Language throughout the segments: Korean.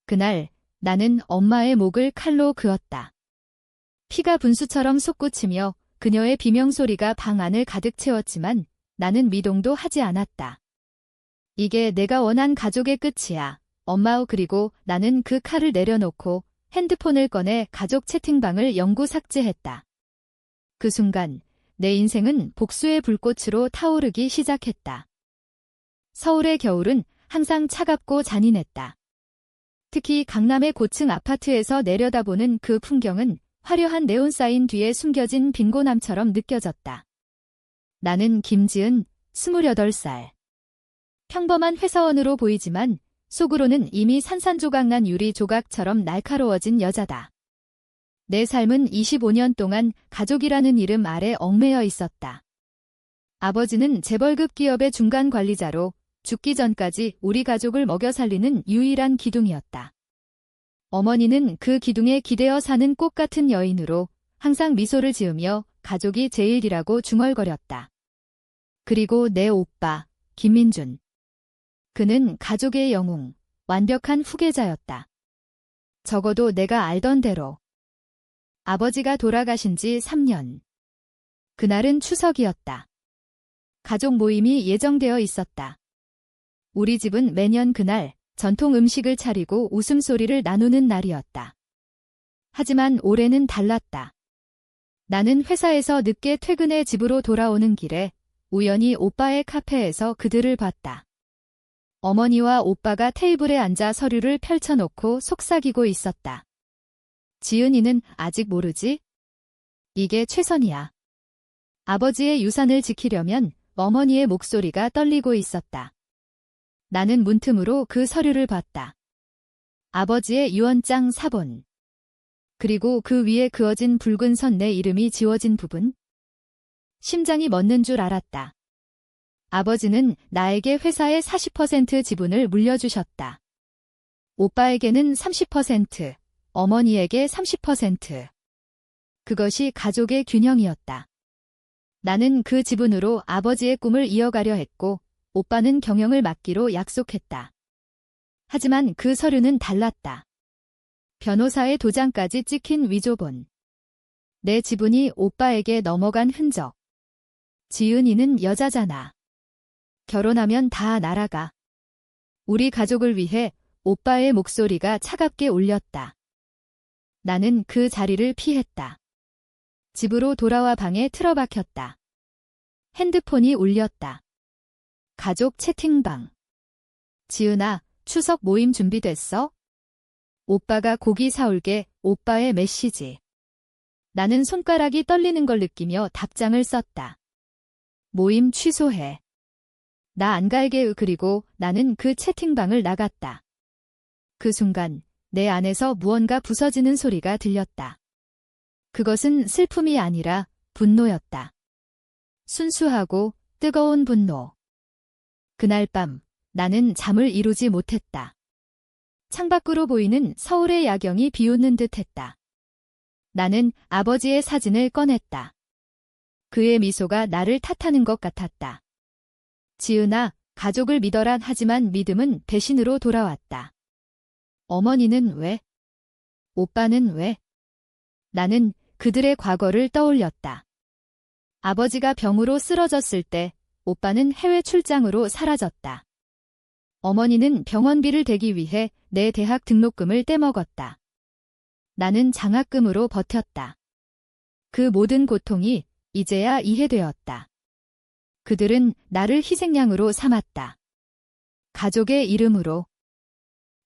그날 나는 엄마의 목을 칼로 그었다. 피가 분수처럼 솟구치며 그녀의 비명소리가 방 안을 가득 채웠지만 나는 미동도 하지 않았다. 이게 내가 원한 가족의 끝이야. 엄마. 그리고 나는 그 칼을 내려놓고 핸드폰을 꺼내 가족 채팅방을 영구 삭제했다. 그 순간 내 인생은 복수의 불꽃으로 타오르기 시작했다. 서울의 겨울은 항상 차갑고 잔인했다. 특히 강남의 고층 아파트에서 내려다보는 그 풍경은 화려한 네온사인 뒤에 숨겨진 빈곤함처럼 느껴졌다. 나는 김지은, 28살. 평범한 회사원으로 보이지만 속으로는 이미 산산조각난 유리 조각처럼 날카로워진 여자다. 내 삶은 25년 동안 가족이라는 이름 아래 얽매여 있었다. 아버지는 재벌급 기업의 중간 관리자로 죽기 전까지 우리 가족을 먹여 살리는 유일한 기둥이었다. 어머니는 그 기둥에 기대어 사는 꽃 같은 여인으로 항상 미소를 지으며 가족이 제일이라고 중얼거렸다. 그리고 내 오빠, 김민준. 그는 가족의 영웅, 완벽한 후계자였다. 적어도 내가 알던 대로. 아버지가 돌아가신 지 3년. 그날은 추석이었다. 가족 모임이 예정되어 있었다. 우리 집은 매년 그날 전통 음식을 차리고 웃음소리를 나누는 날이었다. 하지만 올해는 달랐다. 나는 회사에서 늦게 퇴근해 집으로 돌아오는 길에 우연히 오빠의 카페에서 그들을 봤다. 어머니와 오빠가 테이블에 앉아 서류를 펼쳐놓고 속삭이고 있었다. 지은이는 아직 모르지? 이게 최선이야. 아버지의 유산을 지키려면 어머니의 목소리가 떨리고 있었다. 나는 문틈으로 그 서류를 봤다. 아버지의 유언장 사본. 그리고 그 위에 그어진 붉은 선 내 이름이 지워진 부분. 심장이 멎는 줄 알았다. 아버지는 나에게 회사의 40% 지분을 물려주셨다. 오빠에게는 30%, 어머니에게 30%. 그것이 가족의 균형이었다. 나는 그 지분으로 아버지의 꿈을 이어가려 했고 오빠는 경영을 맡기로 약속했다. 하지만 그 서류는 달랐다. 변호사의 도장까지 찍힌 위조본. 내 지분이 오빠에게 넘어간 흔적. 지은이는 여자잖아. 결혼하면 다 날아가. 우리 가족을 위해 오빠의 목소리가 차갑게 울렸다. 나는 그 자리를 피했다. 집으로 돌아와 방에 틀어박혔다. 핸드폰이 울렸다. 가족 채팅방. 지은아, 추석 모임 준비됐어? 오빠가 고기 사올게. 오빠의 메시지. 나는 손가락이 떨리는 걸 느끼며 답장을 썼다. 모임 취소해. 나 안 갈게. 그리고 나는 그 채팅방을 나갔다. 그 순간 내 안에서 무언가 부서지는 소리가 들렸다. 그것은 슬픔이 아니라 분노였다. 순수하고 뜨거운 분노. 그날 밤 나는 잠을 이루지 못했다. 창밖으로 보이는 서울의 야경이 비웃는 듯했다. 나는 아버지의 사진을 꺼냈다. 그의 미소가 나를 탓하는 것 같았다. 지은아, 가족을 믿어라. 하지만 믿음은 배신으로 돌아왔다. 어머니는 왜? 오빠는 왜? 나는 그들의 과거를 떠올렸다. 아버지가 병으로 쓰러졌을 때 오빠는 해외 출장으로 사라졌다. 어머니는 병원비를 대기 위해 내 대학 등록금을 떼먹었다. 나는 장학금으로 버텼다. 그 모든 고통이 이제야 이해되었다. 그들은 나를 희생양으로 삼았다. 가족의 이름으로.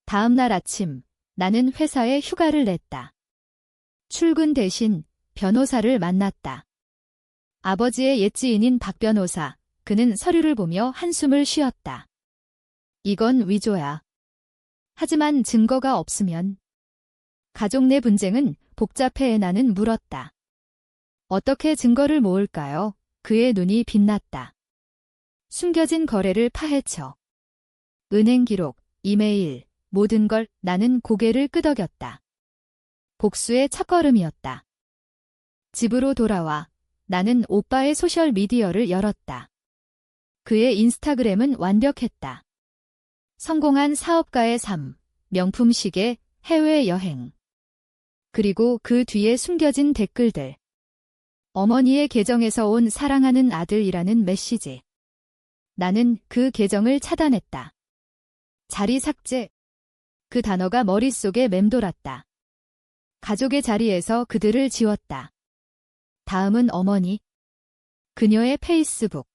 다음 날 아침, 나는 회사에 휴가를 냈다. 출근 대신 변호사를 만났다. 아버지의 옛 지인인 박 변호사, 그는 서류를 보며 한숨을 쉬었다. 이건 위조야. 하지만 증거가 없으면. 가족 내 분쟁은 복잡해. 나는 물었다. 어떻게 증거를 모을까요? 그의 눈이 빛났다. 숨겨진 거래를 파헤쳐. 은행 기록, 이메일, 모든 걸. 나는 고개를 끄덕였다. 복수의 첫걸음이었다. 집으로 돌아와 나는 오빠의 소셜 미디어를 열었다. 그의 인스타그램은 완벽했다. 성공한 사업가의 삶, 명품 시계, 해외여행. 그리고 그 뒤에 숨겨진 댓글들. 어머니의 계정에서 온 사랑하는 아들이라는 메시지. 나는 그 계정을 차단했다. 자리 삭제. 그 단어가 머릿속에 맴돌았다. 가족의 자리에서 그들을 지웠다. 다음은 어머니. 그녀의 페이스북.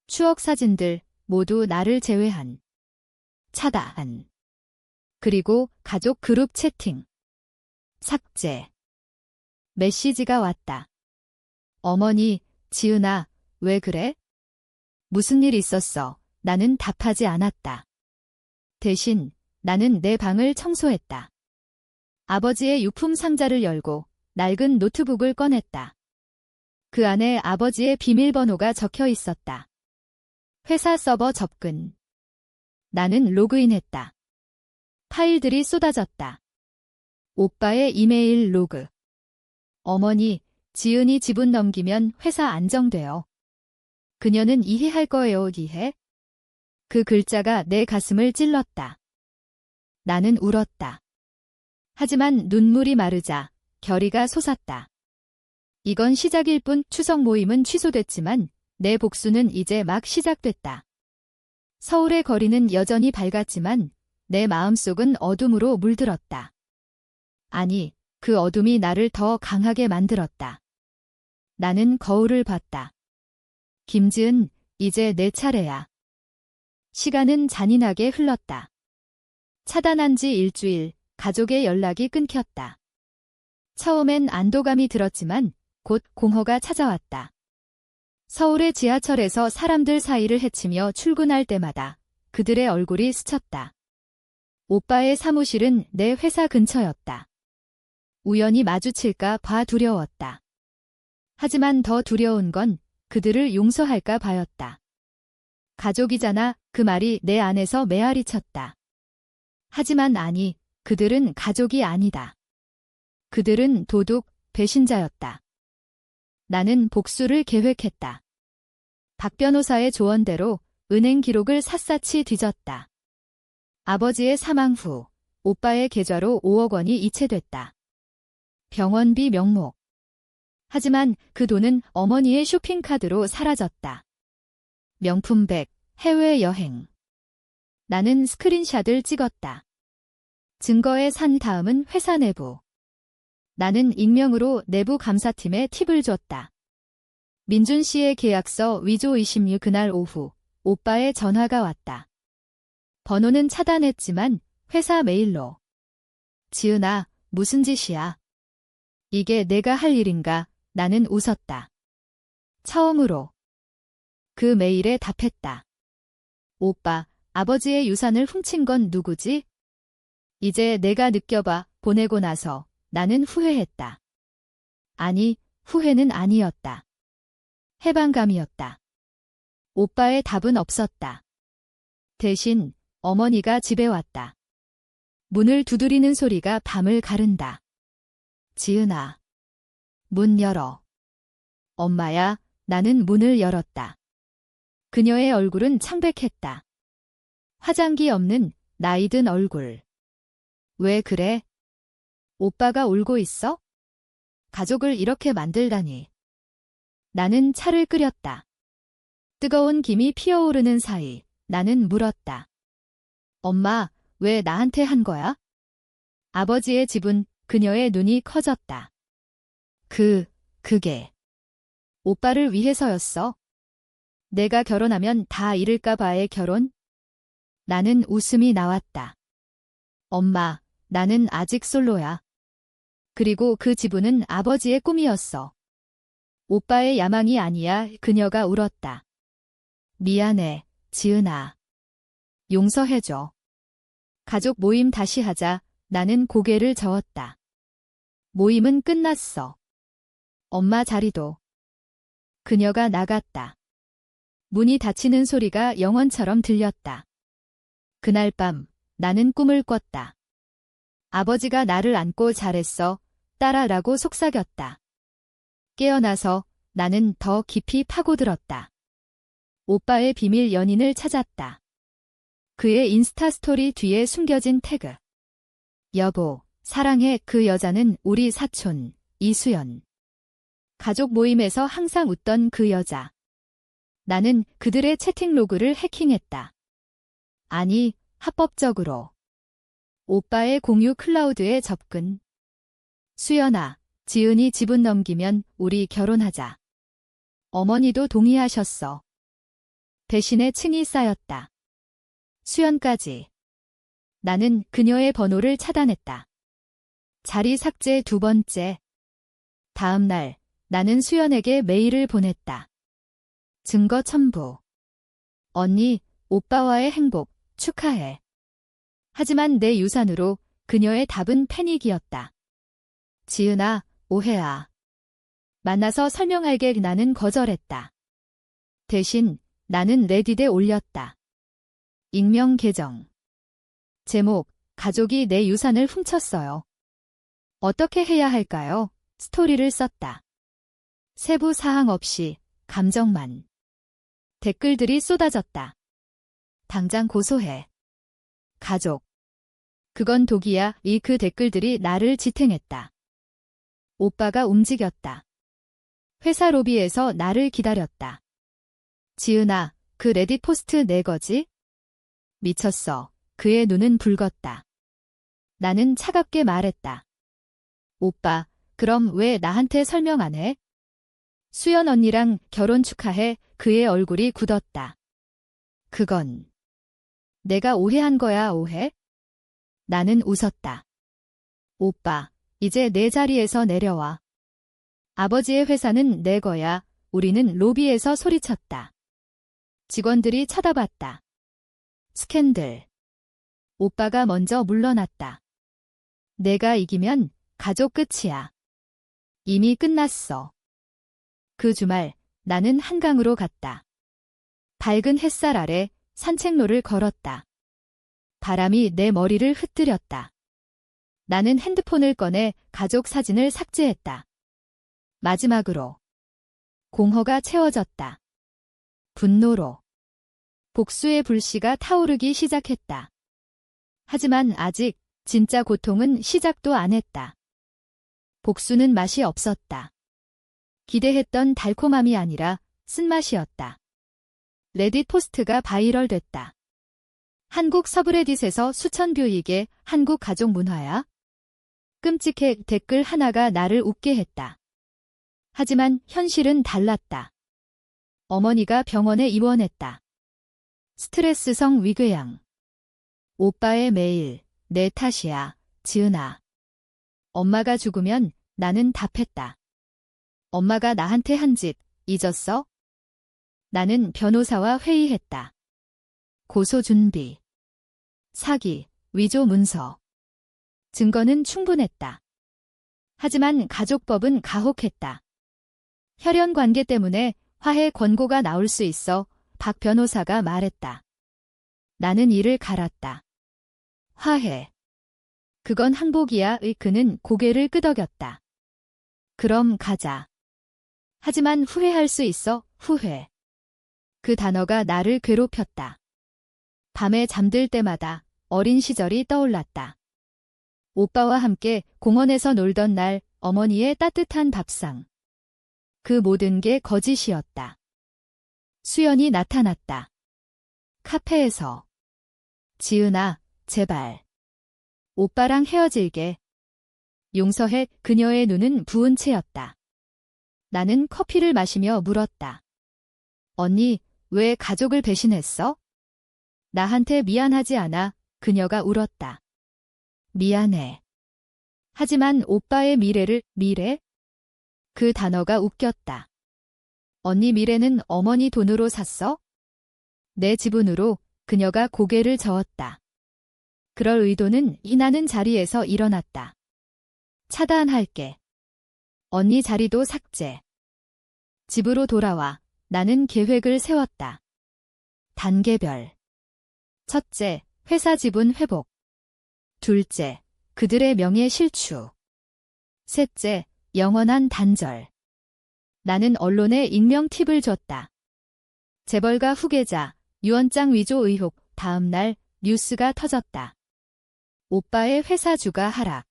추억 사진들 모두 나를 제외한. 차단. 그리고 가족 그룹 채팅. 삭제. 메시지가 왔다. 어머니, 지은아, 왜 그래? 무슨 일 있었어? 나는 답하지 않았다. 대신 나는 내 방을 청소했다. 아버지의 유품 상자를 열고 낡은 노트북을 꺼냈다. 그 안에 아버지의 비밀번호가 적혀 있었다. 회사 서버 접근. 나는 로그인했다. 파일들이 쏟아졌다. 오빠의 이메일 로그. 어머니, 지은이 지분 넘기면 회사 안정돼요. 그녀는 이해할 거예요, 이해? 그 글자가 내 가슴을 찔렀다. 나는 울었다. 하지만 눈물이 마르자 결의가 솟았다. 이건 시작일 뿐. 추석 모임은 취소됐지만 내 복수는 이제 막 시작됐다. 서울의 거리는 여전히 밝았지만 내 마음속은 어둠으로 물들었다. 아니, 그 어둠이 나를 더 강하게 만들었다. 나는 거울을 봤다. 김지은, 이제 내 차례야. 시간은 잔인하게 흘렀다. 차단한 지 일주일, 가족의 연락이 끊겼다. 처음엔 안도감이 들었지만 곧 공허가 찾아왔다. 서울의 지하철에서 사람들 사이를 헤치며 출근할 때마다 그들의 얼굴이 스쳤다. 오빠의 사무실은 내 회사 근처였다. 우연히 마주칠까 봐 두려웠다. 하지만 더 두려운 건 그들을 용서할까 봐였다. 가족이잖아. 그 말이 내 안에서 메아리 쳤다. 하지만 아니, 그들은 가족이 아니다. 그들은 도둑, 배신자였다. 나는 복수를 계획했다. 박 변호사의 조언대로 은행 기록을 샅샅이 뒤졌다. 아버지의 사망 후 오빠의 계좌로 5억 원이 이체됐다. 병원비 명목. 하지만 그 돈은 어머니의 쇼핑카드로 사라졌다. 명품백, 해외여행. 나는 스크린샷을 찍었다. 증거에 산 다음은 회사 내부. 나는 익명으로 내부 감사팀에 팁을 줬다. 민준 씨의 계약서 위조 26. 그날 오후 오빠의 전화가 왔다. 번호는 차단했지만 회사 메일로. 지은아, 무슨 짓이야? 이게 내가 할 일인가? 나는 웃었다. 처음으로. 그 메일에 답했다. 오빠, 아버지의 유산을 훔친 건 누구지? 이제 내가 느껴봐. 보내고 나서 나는 후회했다. 아니, 후회는 아니었다. 해방감이었다. 오빠의 답은 없었다. 대신 어머니가 집에 왔다. 문을 두드리는 소리가 밤을 가른다. 지은아. 문 열어. 엄마야. 나는 문을 열었다. 그녀의 얼굴은 창백했다. 화장기 없는 나이든 얼굴. 왜 그래? 오빠가 울고 있어? 가족을 이렇게 만들다니. 나는 차를 끓였다. 뜨거운 김이 피어오르는 사이 나는 물었다. 엄마, 왜 나한테 한 거야? 아버지의 집은. 그녀의 눈이 커졌다. 그게 오빠를 위해서였어. 내가 결혼하면 다 잃을까 봐의 결혼? 나는 웃음이 나왔다. 엄마, 나는 아직 솔로야. 그리고 그 지분은 아버지의 꿈이었어. 오빠의 야망이 아니야. 그녀가 울었다. 미안해, 지은아. 용서해줘. 가족 모임 다시 하자. 나는 고개를 저었다. 모임은 끝났어. 엄마 자리도. 그녀가 나갔다. 문이 닫히는 소리가 영원처럼 들렸다. 그날 밤 나는 꿈을 꿨다. 아버지가 나를 안고 잘했어, 딸아라고 속삭였다. 깨어나서 나는 더 깊이 파고들었다. 오빠의 비밀 연인을 찾았다. 그의 인스타 스토리 뒤에 숨겨진 태그. 여보, 사랑해. 그 여자는 우리 사촌, 이수연. 가족 모임에서 항상 웃던 그 여자. 나는 그들의 채팅 로그를 해킹했다. 아니, 합법적으로. 오빠의 공유 클라우드에 접근. 수연아, 지은이 지분 넘기면 우리 결혼하자. 어머니도 동의하셨어. 대신에 층이 쌓였다. 수연까지. 나는 그녀의 번호를 차단했다. 자리 삭제 2번째. 다음 날, 나는 수연에게 메일을 보냈다. 증거 첨부. 언니, 오빠와의 행복 축하해. 하지만 내 유산으로 그녀의 답은 패닉이었다. 지은아, 오해야. 만나서 설명할게. 나는 거절했다. 대신 나는 레딧에 올렸다. 익명 계정. 제목, 가족이 내 유산을 훔쳤어요. 어떻게 해야 할까요? 스토리를 썼다. 세부 사항 없이, 감정만. 댓글들이 쏟아졌다. 당장 고소해. 가족. 그건 독이야. 그 댓글들이 나를 지탱했다. 오빠가 움직였다. 회사 로비에서 나를 기다렸다. 지은아, 그 레딧 포스트 내 거지? 미쳤어. 그의 눈은 붉었다. 나는 차갑게 말했다. 오빠, 그럼 왜 나한테 설명 안 해? 수연 언니랑 결혼 축하해. 그의 얼굴이 굳었다. 그건 내가 오해한 거야, 오해? 나는 웃었다. 오빠, 이제 내 자리에서 내려와. 아버지의 회사는 내 거야. 우리는 로비에서 소리쳤다. 직원들이 쳐다봤다. 스캔들. 오빠가 먼저 물러났다. 내가 이기면 가족 끝이야. 이미 끝났어. 그 주말 나는 한강으로 갔다. 밝은 햇살 아래 산책로를 걸었다. 바람이 내 머리를 흩뜨렸다. 나는 핸드폰을 꺼내 가족 사진을 삭제했다. 마지막으로 공허가 채워졌다. 분노로. 복수의 불씨가 타오르기 시작했다. 하지만 아직 진짜 고통은 시작도 안 했다. 복수는 맛이 없었다. 기대했던 달콤함이 아니라 쓴맛이었다. 레딧 포스트가 바이럴 됐다. 한국 서브레딧에서 수천 뷰. 이게 한국 가족 문화야? 끔찍해. 댓글 하나가 나를 웃게 했다. 하지만 현실은 달랐다. 어머니가 병원에 입원했다. 스트레스성 위궤양. 오빠의 메일, 내 탓이야, 지은아. 엄마가 죽으면 나는 답했다. 엄마가 나한테 한 짓 잊었어? 나는 변호사와 회의했다. 고소 준비. 사기, 위조 문서. 증거는 충분했다. 하지만 가족법은 가혹했다. 혈연 관계 때문에 화해 권고가 나올 수 있어. 박 변호사가 말했다. 나는 이를 갈았다. 화해. 그건 항복이야. 그는 고개를 끄덕였다. 그럼 가자. 하지만 후회할 수 있어. 후회. 그 단어가 나를 괴롭혔다. 밤에 잠들 때마다 어린 시절이 떠올랐다. 오빠와 함께 공원에서 놀던 날, 어머니의 따뜻한 밥상. 그 모든 게 거짓이었다. 수연이 나타났다. 카페에서. 지은아, 제발. 오빠랑 헤어질게. 용서해. 그녀의 눈은 부은 채였다. 나는 커피를 마시며 물었다. 언니, 왜 가족을 배신했어? 나한테 미안하지 않아. 그녀가 울었다. 미안해. 하지만 오빠의 미래를, 미래? 그 단어가 웃겼다. 언니 미래는 어머니 돈으로 샀어? 내 지분으로. 그녀가 고개를 저었다. 그럴 의도는 희나는 자리에서 일어났다. 차단할게. 언니 자리도 삭제. 집으로 돌아와. 나는 계획을 세웠다. 단계별. 첫째, 회사 지분 회복. 둘째, 그들의 명예 실추. 셋째, 영원한 단절. 나는 언론에 익명 팁을 줬다. 재벌가 후계자, 유언장 위조 의혹. 다음 날 뉴스가 터졌다. 오빠의 회사 주가 하락.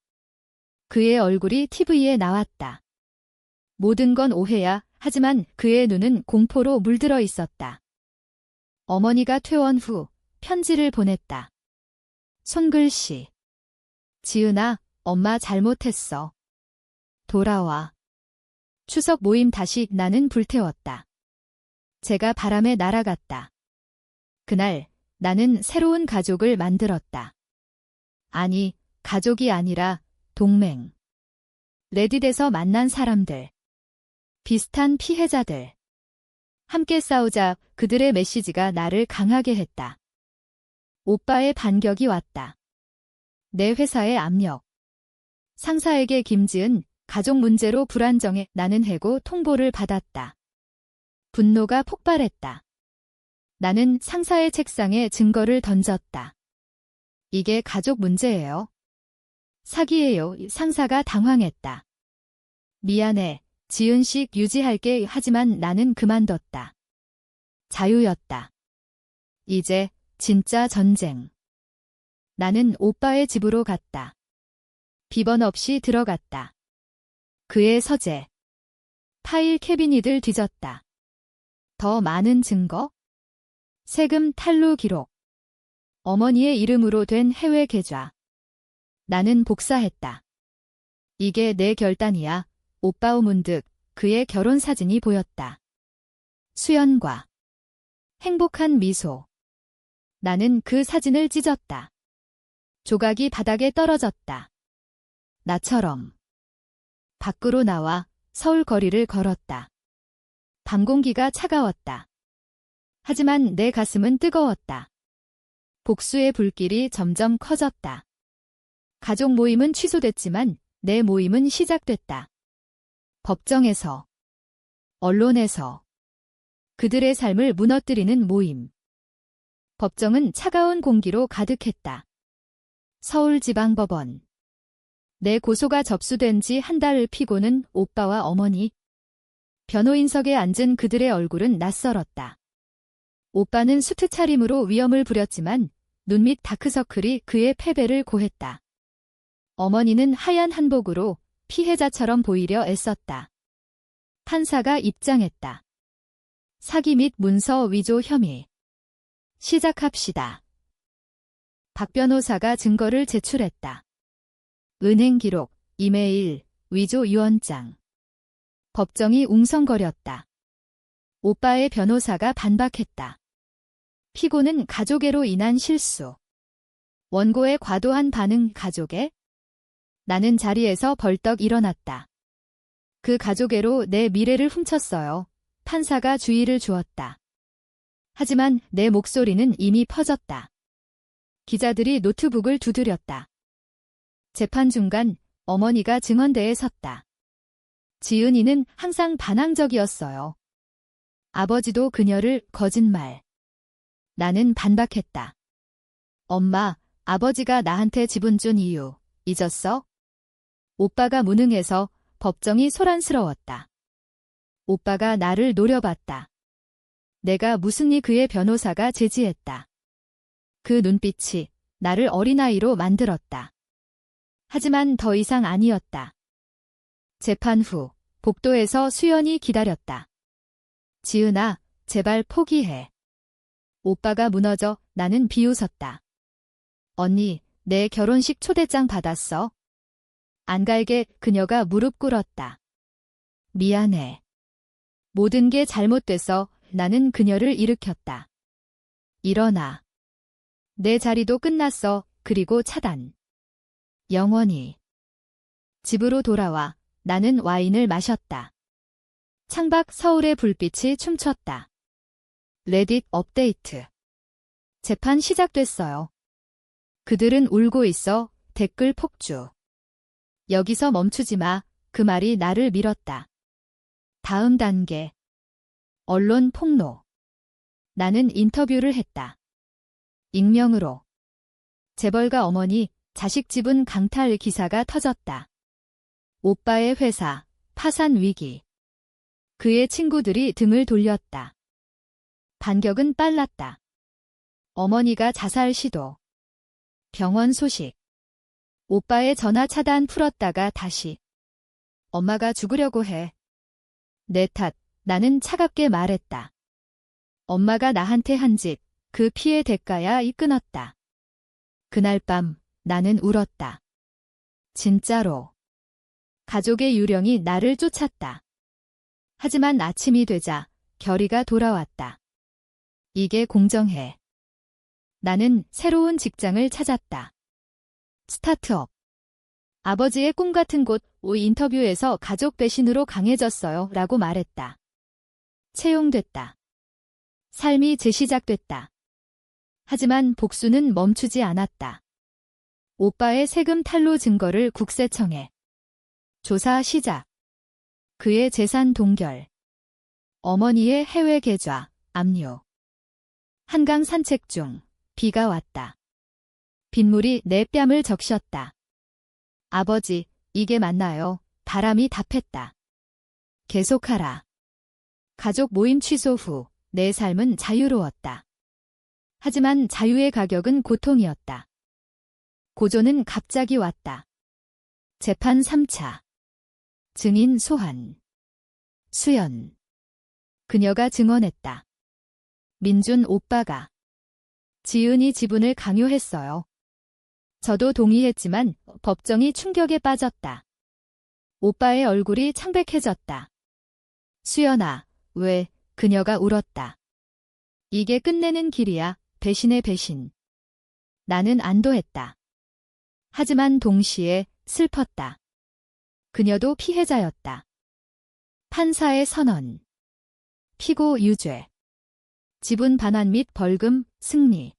그의 얼굴이 TV에 나왔다. 모든 건 오해야. 하지만 그의 눈은 공포로 물들어 있었다. 어머니가 퇴원 후 편지를 보냈다. 손글씨. 지은아, 엄마 잘못했어. 돌아와. 추석 모임 다시. 나는 불태웠다. 제가 바람에 날아갔다. 그날 나는 새로운 가족을 만들었다. 아니, 가족이 아니라 동맹. 레딧에서 만난 사람들. 비슷한 피해자들. 함께 싸우자. 그들의 메시지가 나를 강하게 했다. 오빠의 반격이 왔다. 내 회사의 압력. 상사에게 김지은, 가족 문제로 불안정해. 나는 해고 통보를 받았다. 분노가 폭발했다. 나는 상사의 책상에 증거를 던졌다. 이게 가족 문제예요. 사기예요. 상사가 당황했다. 미안해. 지은식 유지할게. 하지만 나는 그만뒀다. 자유였다. 이제 진짜 전쟁. 나는 오빠의 집으로 갔다. 비번 없이 들어갔다. 그의 서재. 파일 캐비닛을 뒤졌다. 더 많은 증거? 세금 탈루 기록. 어머니의 이름으로 된 해외 계좌. 나는 복사했다. 이게 내 결단이야. 오빠. 문득 그의 결혼 사진이 보였다. 수연과 행복한 미소. 나는 그 사진을 찢었다. 조각이 바닥에 떨어졌다. 나처럼. 밖으로 나와 서울 거리를 걸었다. 밤 공기가 차가웠다. 하지만 내 가슴은 뜨거웠다. 복수의 불길이 점점 커졌다. 가족 모임은 취소됐지만 내 모임은 시작됐다. 법정에서, 언론에서, 그들의 삶을 무너뜨리는 모임. 법정은 차가운 공기로 가득했다. 서울지방법원. 내 고소가 접수된 지 한 달을 피고는 오빠와 어머니. 변호인석에 앉은 그들의 얼굴은 낯설었다. 오빠는 수트 차림으로 위험을 부렸지만 눈 밑 다크서클이 그의 패배를 고했다. 어머니는 하얀 한복으로 피해자처럼 보이려 애썼다. 판사가 입장했다. 사기 및 문서 위조 혐의. 시작합시다. 박 변호사가 증거를 제출했다. 은행 기록, 이메일, 위조 유언장. 법정이 웅성거렸다. 오빠의 변호사가 반박했다. 피고는 가족애로 인한 실수. 원고의 과도한 반응. 가족애? 나는 자리에서 벌떡 일어났다. 그 가족애로 내 미래를 훔쳤어요. 판사가 주의를 주었다. 하지만 내 목소리는 이미 퍼졌다. 기자들이 노트북을 두드렸다. 재판 중간 어머니가 증언대에 섰다. 지은이는 항상 반항적이었어요. 아버지도 그녀를 거짓말. 나는 반박했다. 엄마, 아버지가 나한테 지분 준 이유 잊었어? 오빠가 무능해서. 법정이 소란스러웠다. 오빠가 나를 노려봤다. 내가 무슨 일. 그의 변호사가 제지했다. 그 눈빛이 나를 어린아이로 만들었다. 하지만 더 이상 아니었다. 재판 후 복도에서 수연이 기다렸다. 지은아, 제발 포기해. 오빠가 무너져. 나는 비웃었다. 언니, 내 결혼식 초대장 받았어? 안 갈게. 그녀가 무릎 꿇었다. 미안해. 모든 게 잘못돼서. 나는 그녀를 일으켰다. 일어나. 내 자리도 끝났어. 그리고 차단. 영원히. 집으로 돌아와. 나는 와인을 마셨다. 창밖 서울의 불빛이 춤췄다. 레딧 업데이트. 재판 시작됐어요. 그들은 울고 있어. 댓글 폭주. 여기서 멈추지 마. 그 말이 나를 밀었다. 다음 단계. 언론 폭로. 나는 인터뷰를 했다. 익명으로. 재벌가 어머니, 자식 지분 강탈 기사가 터졌다. 오빠의 회사, 파산 위기. 그의 친구들이 등을 돌렸다. 반격은 빨랐다. 어머니가 자살 시도. 병원 소식. 오빠의 전화 차단 풀었다가 다시. 엄마가 죽으려고 해. 내 탓, 나는 차갑게 말했다. 엄마가 나한테 한 짓, 그 피해 대가야 이 끊었다. 그날 밤 나는 울었다. 진짜로. 가족의 유령이 나를 쫓았다. 하지만 아침이 되자 결의가 돌아왔다. 이게 공정해. 나는 새로운 직장을 찾았다. 스타트업. 아버지의 꿈 같은 곳 인터뷰에서 가족 배신으로 강해졌어요 라고 말했다. 채용됐다. 삶이 재시작됐다. 하지만 복수는 멈추지 않았다. 오빠의 세금 탈루 증거를 국세청에. 조사 시작. 그의 재산 동결. 어머니의 해외 계좌, 압류. 한강 산책 중 비가 왔다. 빗물이 내 뺨을 적셨다. 아버지, 이게 맞나요? 바람이 답했다. 계속하라. 가족 모임 취소 후 내 삶은 자유로웠다. 하지만 자유의 가격은 고통이었다. 고조는 갑자기 왔다. 재판 3차. 증인 소환. 수연. 그녀가 증언했다. 민준 오빠가 지은이 지분을 강요했어요. 저도 동의했지만 법정이 충격에 빠졌다. 오빠의 얼굴이 창백해졌다. 수연아, 왜? 그녀가 울었다. 이게 끝내는 길이야, 배신의 배신. 나는 안도했다. 하지만 동시에 슬펐다. 그녀도 피해자였다. 판사의 선언. 피고 유죄. 지분 반환 및 벌금, 승리.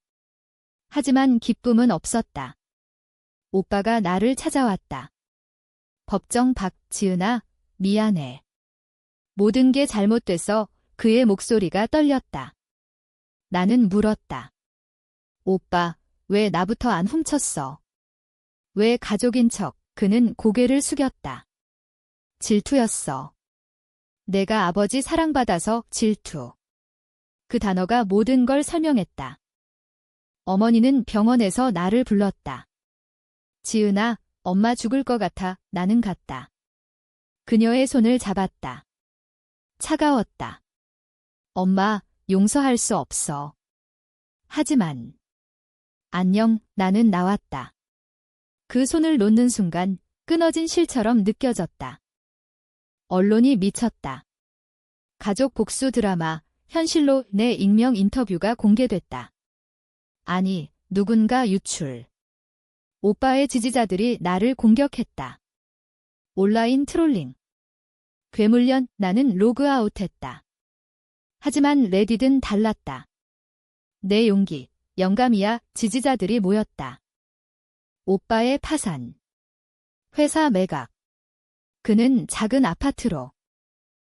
하지만 기쁨은 없었다. 오빠가 나를 찾아왔다. 법정 지은아, 미안해. 모든 게 잘못돼서 그의 목소리가 떨렸다. 나는 물었다. 오빠, 왜 나부터 안 훔쳤어? 왜 가족인 척? 그는 고개를 숙였다. 질투였어. 내가 아버지 사랑받아서 질투. 그 단어가 모든 걸 설명했다. 어머니는 병원에서 나를 불렀다. 지은아, 엄마 죽을 것 같아. 나는 갔다. 그녀의 손을 잡았다. 차가웠다. 엄마, 용서할 수 없어. 하지만 안녕, 나는 나왔다. 그 손을 놓는 순간 끊어진 실처럼 느껴졌다. 언론이 미쳤다. 가족 복수 드라마, 현실로 내 익명 인터뷰가 공개됐다. 아니, 누군가 유출. 오빠의 지지자들이 나를 공격했다. 온라인 트롤링. 괴물년, 나는 로그아웃했다. 하지만 레딧은 달랐다. 내 용기, 영감이야. 지지자들이 모였다. 오빠의 파산. 회사 매각. 그는 작은 아파트로.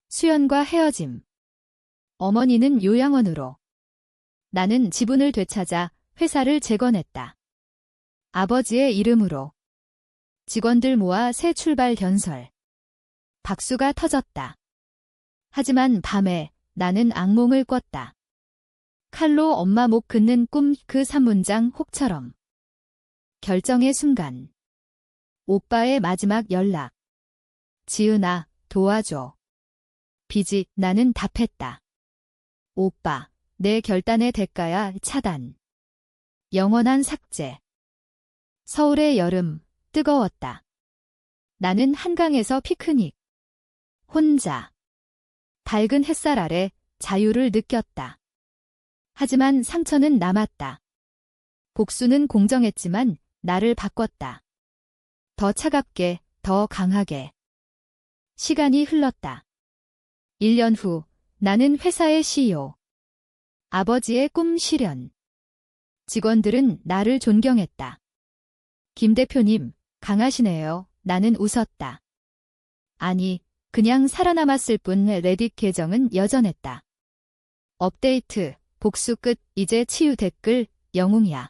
수연과 헤어짐. 어머니는 요양원으로. 나는 지분을 되찾아 회사를 재건했다. 아버지의 이름으로. 직원들 모아 새 출발 견설. 박수가 터졌다. 하지만 밤에 나는 악몽을 꿨다. 칼로 엄마 목 긋는 꿈, 그 3문장 혹처럼. 결정의 순간. 오빠의 마지막 연락. 지은아, 도와줘. 비지, 나는 답했다. 오빠, 내 결단의 대가야. 차단. 영원한 삭제. 서울의 여름, 뜨거웠다. 나는 한강에서 피크닉. 혼자. 밝은 햇살 아래 자유를 느꼈다. 하지만 상처는 남았다. 복수는 공정했지만 나를 바꿨다. 더 차갑게, 더 강하게. 시간이 흘렀다. 1년 후 나는 회사의 CEO. 아버지의 꿈 실현. 직원들은 나를 존경했다. 김 대표님, 강하시네요. 나는 웃었다. 아니, 그냥 살아남았을 뿐. 레딧 계정은 여전했다. 업데이트, 복수 끝, 이제 치유. 댓글, 영웅이야.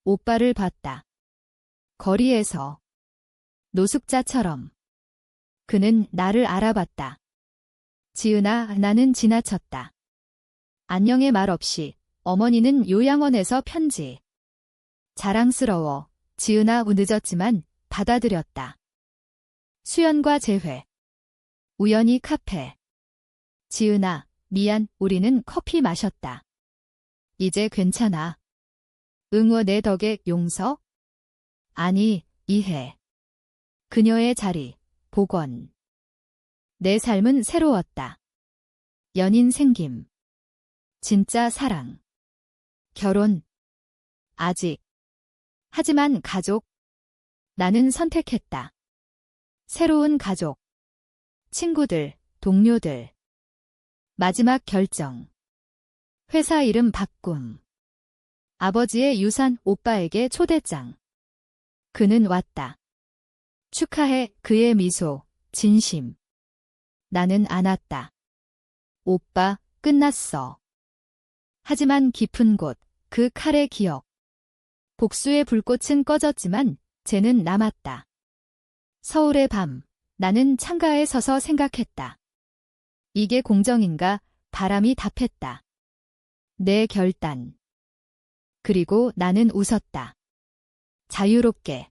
오빠를 봤다. 거리에서. 노숙자처럼. 그는 나를 알아봤다. 지은아, 나는 지나쳤다. 안녕의 말 없이 어머니는 요양원에서 편지. 자랑스러워. 지은아 늦었지만 받아들였다. 수연과 재회. 우연히 카페. 지은아, 미안, 우리는 커피 마셨다. 이제 괜찮아. 응워 내 덕에 용서? 아니, 이해. 그녀의 자리, 복원. 내 삶은 새로웠다. 연인 생김. 진짜 사랑. 결혼. 아직. 하지만 가족. 나는 선택했다. 새로운 가족. 친구들, 동료들. 마지막 결정. 회사 이름 바꿈. 아버지의 유산 오빠에게 초대장. 그는 왔다. 축하해 그의 미소, 진심. 나는 안 왔다. 오빠, 끝났어. 하지만 깊은 곳, 그 칼의 기억. 복수의 불꽃은 꺼졌지만 쟤는 남았다. 서울의 밤, 나는 창가에 서서 생각했다. 이게 공정인가? 바람이 답했다. 내 결단. 그리고 나는 웃었다. 자유롭게.